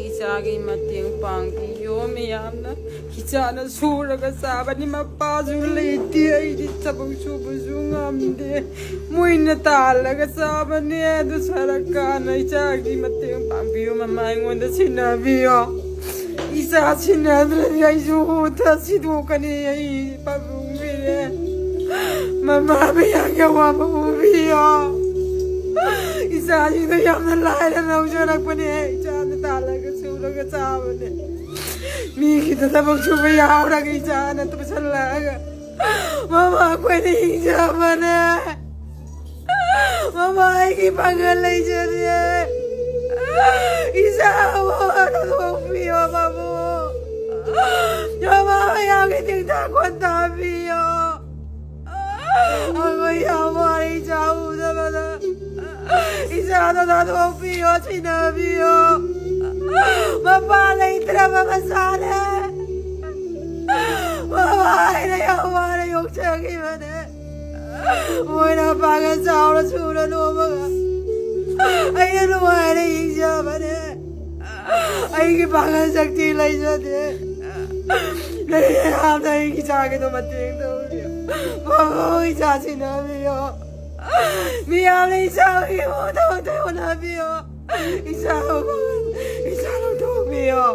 이자기 마팅 방기 요미암나 기자는 수라가 사바니 마빠줄레티 아이디 차봉 수부중암데 모이나 달라가 사바니 에도 사라카나 이자기 마팅 방비요 마마잉원다 시나비요 이사 시나드르니 아이주 타시도카니 아이 바붕비레 마마비야게 와바붕비요 이사지도 얌는 라이라 나오셔라꾸니 이자는 달라가 수라가 사바니 미기도 다방 주베 야오라가 이자는 또 살라가 마마 꿰니 이자바네 마마 이기 방을 내주네 이자 와도 비어 바보 마마 양이 등다 권다 비어 아고 야마 이자 우자바나 이자도 나도 비어 지나 비어 마마가 mga sana mabahay na yawa na yung tiyagi man Uy na pangan sa oras muna no mga ay nanuwahay na yung siya man ay kipangan sa tilay siya nangyayam na yung kisagi na mating daw mabuhay sa sinabi yo miyam na isang imo daw tayo nabi yo isang lang daw miyo